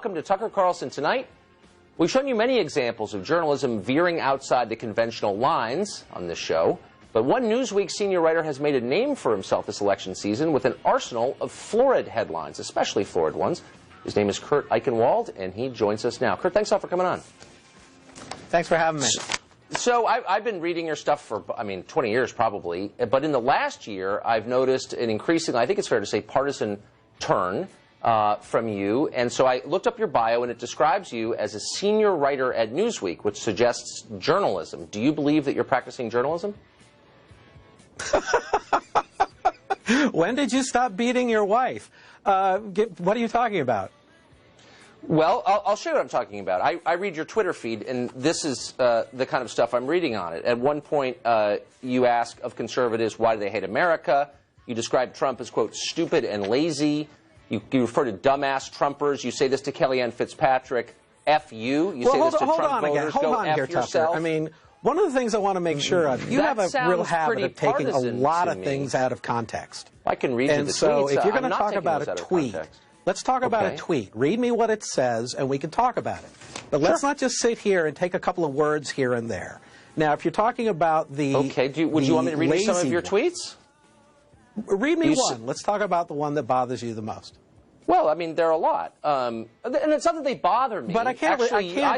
welcome to Tucker Carlson Tonight. We've shown you many examples of journalism veering outside the conventional lines on this show, but one Newsweek senior writer has made a name for himself this election season with an arsenal of florid headlines, especially florid ones. His name is Kurt Eichenwald, and he joins us now. Kurt, thanks all for coming on. Thanks for having me. So I've been reading your stuff for, 20 years probably, but in the last year, I've noticed an increasing, I think it's fair to say, partisan turn from you. And so I looked up your bio, and it describes you as a senior writer at Newsweek, which suggests journalism. Do you believe that you're practicing journalism? When did you stop beating your wife? What are you talking about? Well, I'll show you what I'm talking about. I read your Twitter feed, and this is the kind of stuff I'm reading on it. At one point, you ask of conservatives, why do they hate America? You describe Trump as, quote, stupid and lazy. You refer to dumbass Trumpers. You say this to Kellyanne Fitzpatrick. F you. You say this to Trump voters. Hold on F here, yourself. Tucker. I mean, one of the things I want to make sure of, you have a real habit of taking a lot of things out of context. I can read you the tweets. And so if you're going to talk about a tweet, let's talk about a tweet. Read me what it says, and we can talk about it. But let's not just sit here and take a couple of words here and there. Now, if you're talking about the would you want me to read you some of your tweets? Read me one. Let's talk about the one that bothers you the most. Well, I mean, there are a lot, and it's not that they bother me. But I can't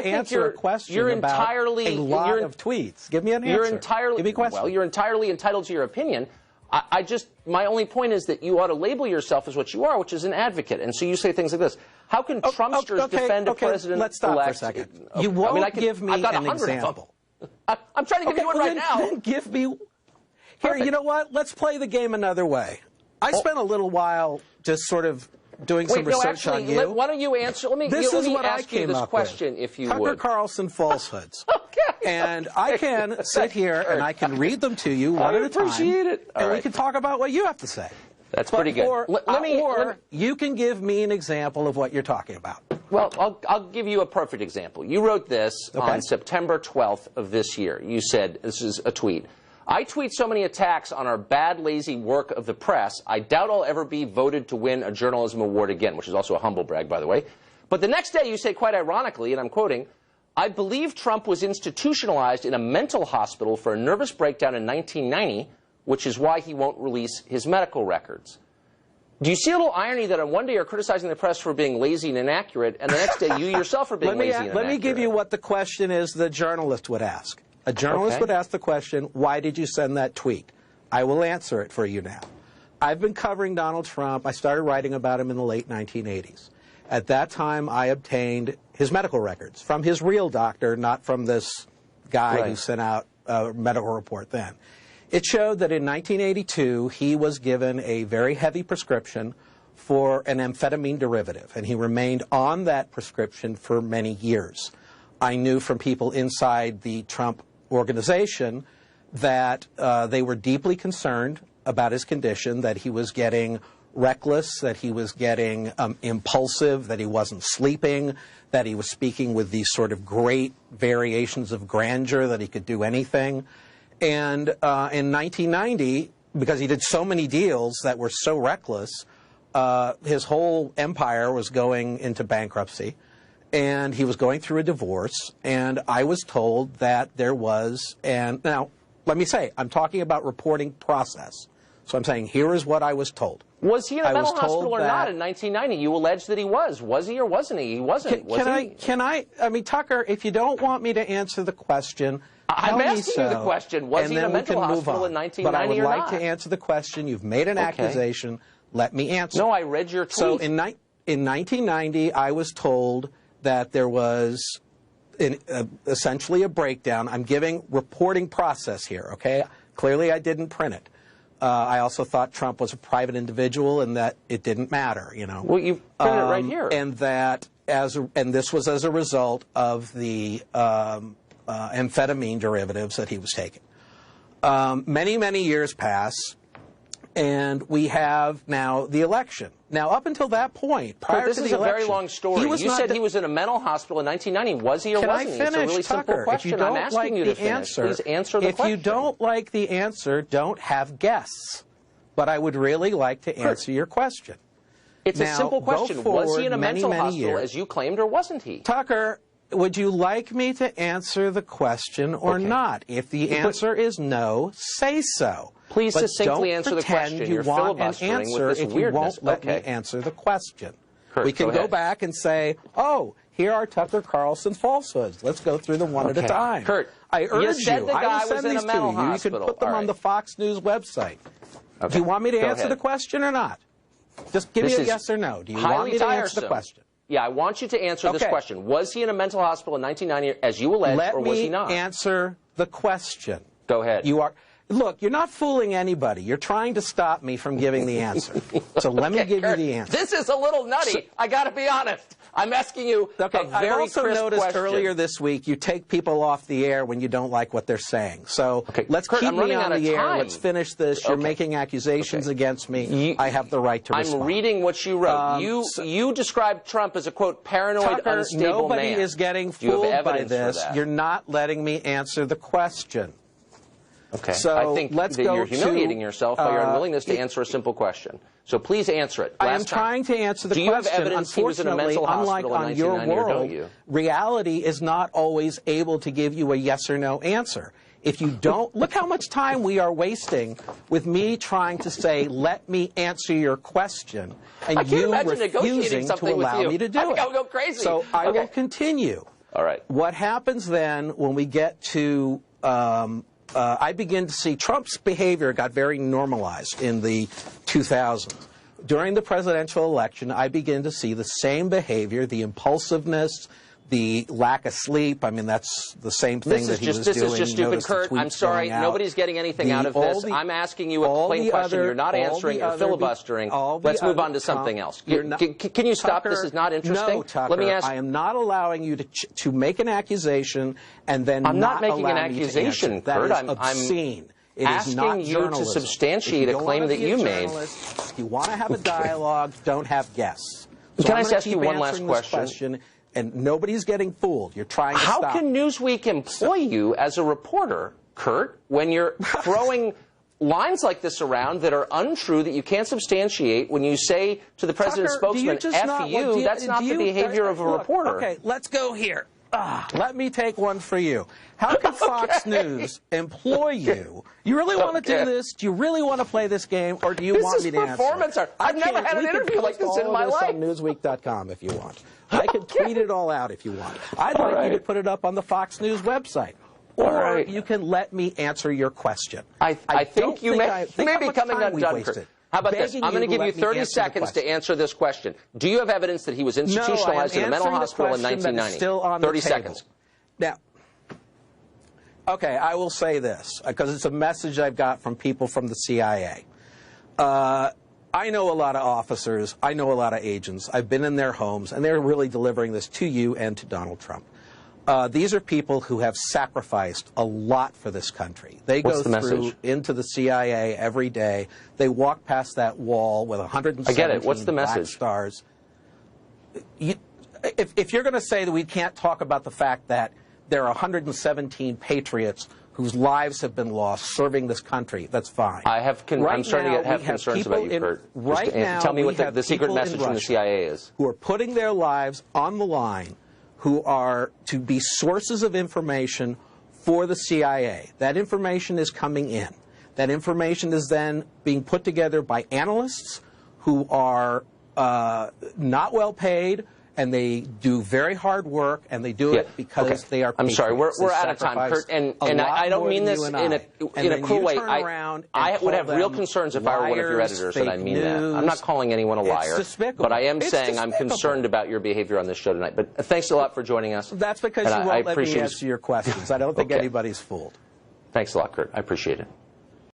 answer a question about a lot of tweets. Give me an answer. Give me a question. Well, you're entirely entitled to your opinion. My only point is that you ought to label yourself as what you are, which is an advocate. And so you say things like this. How can Trumpsters defend a president-elect? Let's stop for a second. You won't give me an example. I'm trying to give you one right now. Then give me... Here, you know what? Let's play the game another way. I spent a little while just sort of doing some research on you. Why don't you answer? Let me ask you this question, if you would. Tucker Carlson falsehoods. And I can sit here and I can read them to you one at a time. I appreciate it. And we can talk about what you have to say. That's pretty good. Or you can give me an example of what you're talking about. Well, I'll give you a perfect example. You wrote this on September 12th of this year. You said, this is a tweet, I tweet so many attacks on our bad, lazy work of the press, I doubt I'll ever be voted to win a journalism award again, which is also a humble brag, by the way. But the next day you say, quite ironically, and I'm quoting, I believe Trump was institutionalized in a mental hospital for a nervous breakdown in 1990, which is why he won't release his medical records. Do you see a little irony that on one day you're criticizing the press for being lazy and inaccurate, and the next day you yourself are being lazy and inaccurate? Let me give you what the question is the journalist would ask. A journalist would ask the question, why did you send that tweet? I will answer it for you now. I've been covering Donald Trump. I started writing about him in the late 1980s. At that time, I obtained his medical records from his real doctor, not from this guy who sent out a medical report then. It showed that in 1982, he was given a very heavy prescription for an amphetamine derivative, and he remained on that prescription for many years. I knew from people inside the Trump organization that they were deeply concerned about his condition, that he was getting reckless, that he was getting impulsive, that he wasn't sleeping, that he was speaking with these sort of great variations of grandeur, that he could do anything. And in 1990, because he did so many deals that were so reckless, his whole empire was going into bankruptcy. And he was going through a divorce, and I was told that there was, and now, let me say, I'm talking about reporting process. So I'm saying, here is what I was told. Was he in a mental hospital or not in 1990? You allege that he was. Was he or wasn't he? He wasn't. I mean, Tucker, if you don't want me to answer the question, I'm asking you the question. Was he in a mental hospital in 1990 or not? But I would like to answer the question. You've made an accusation. Let me answer. No, I read your tweet. So in 1990, I was told that there was essentially a breakdown. I'm giving reporting process here, okay? Clearly I didn't print it. I also thought Trump was a private individual and that it didn't matter, you know. Well, you printed it right here. And that and this was as a result of the amphetamine derivatives that he was taking. Many, many years pass, and we have now the election. Now, up until that point, prior to the election, this is a very long story. You said he was in a mental hospital in 1990. Was he or wasn't he? Can I finish, It's a really simple Tucker? question. I'm asking you to finish. Please answer the question. If you don't like the answer, don't have guests. But I would really like to answer your question. It's now, a simple question. Was he in a mental hospital, years. as you claimed, or wasn't he? Tucker, would you like me to answer the question or not? If the answer is no, say so. Please but succinctly answer the question. You You're want an filibustering answer with this if weirdness. you won't let me answer the question. Kurt, we can go back and say, oh, here are Tucker Carlson's falsehoods. Let's go through them one at a time. Kurt, I urge said the I guy will was send in a these mental to you. hospital. You can put them on the Fox News website. Okay. Do you want me to answer ahead. the question or not? Just give me a yes or no. Do you want me to answer the question? Yeah, I want you to answer this question. Was he in a mental hospital in 1990, as you alleged, or was he not? Let me answer the question. Go ahead. Look, you're not fooling anybody. You're trying to stop me from giving the answer. So let me give you the answer. This is a little nutty. I got to be honest. I'm asking you a very I also noticed question. earlier this week you take people off the air when you don't like what they're saying. So let's Kurt, keep me on the air. Let's finish this. You're making accusations against me. I have the right to respond. I'm reading what you wrote. You described Trump as a, quote, paranoid, Tucker, unstable nobody man. is getting fooled by this. You're not letting me answer the question. Okay. So I think let's that go you're humiliating yourself by your unwillingness to answer a simple question. So please answer it. I am trying to answer the question. Do you have evidence he was in a mental hospital in 1990, or don't you? Reality is not always able to give you a yes or no answer. If you don't, look how much time we are wasting with me trying to say, let me answer your question, and you refusing to allow me to do it. I think I'll go crazy. So I will continue. All right. What happens then when we get to I begin to see Trump's behavior got very normalized in the 2000s. During the presidential election, I begin to see the same behavior, the impulsiveness, the lack of sleep. I mean, that's the same thing that he was doing. This is just stupid, Kurt. I'm sorry. Nobody's getting anything out of this. I'm asking you a plain question. You're not answering. You're filibustering. Let's move on to something else. Can you stop? This is not interesting. No, Tucker. Let me ask. I am not allowing you to make an accusation and then I'm not making an accusation, Kurt. That is obscene. It is not asking you to substantiate a claim that you made. If you want to have a dialogue, don't have guests. So Can I just ask you one last question? And nobody's getting fooled. You're trying to stop. How can Newsweek employ you as a reporter, Kurt, when you're throwing lines like this around that are untrue, that you can't substantiate, when you say to the president's spokesman, F you, that's not the behavior of a reporter. Okay, let's go here. Let me take one for you. How can Fox News employ you? You really want to do this? Do you really want to play this game, or do you want me to answer? Performance art. I've never had an interview like this in my life. On Newsweek.com if you want. I can tweet it all out if you want. I'd like you to put it up on the Fox News website. Or you can let me answer your question. I think you may be coming undone, Kurt. How about this? I'm going to give you 30 seconds to answer this question. Do you have evidence that he was institutionalized in a mental hospital in 1990? Still on 30 seconds. Now, okay, I will say this, because it's a message I've got from people from the CIA. I know a lot of officers. I know a lot of agents. I've been in their homes, and they're really delivering this to you and to Donald Trump. These are people who have sacrificed a lot for this country. They go through into the CIA every day. They walk past that wall with 117 black stars. If you're going to say that we can't talk about the fact that there are 117 patriots whose lives have been lost serving this country, that's fine. I'm starting to have concerns about you, Kurt. Right now, tell me what the secret message from the CIA is. Who are putting their lives on the line, who are to be sources of information for the CIA. That information is coming in. That information is then being put together by analysts who are not well paid, and they do very hard work, and they do it because they are patriots. I'm sorry, we're out of time, Kurt, and I don't mean this in a cruel way. I would have real concerns if I were one of your editors, and I mean that. I'm not calling anyone a liar, but I am saying I'm concerned about your behavior on this show tonight. But thanks a lot for joining us. That's because you won't let me answer your questions. I don't think anybody's fooled. Thanks a lot, Kurt. I appreciate it.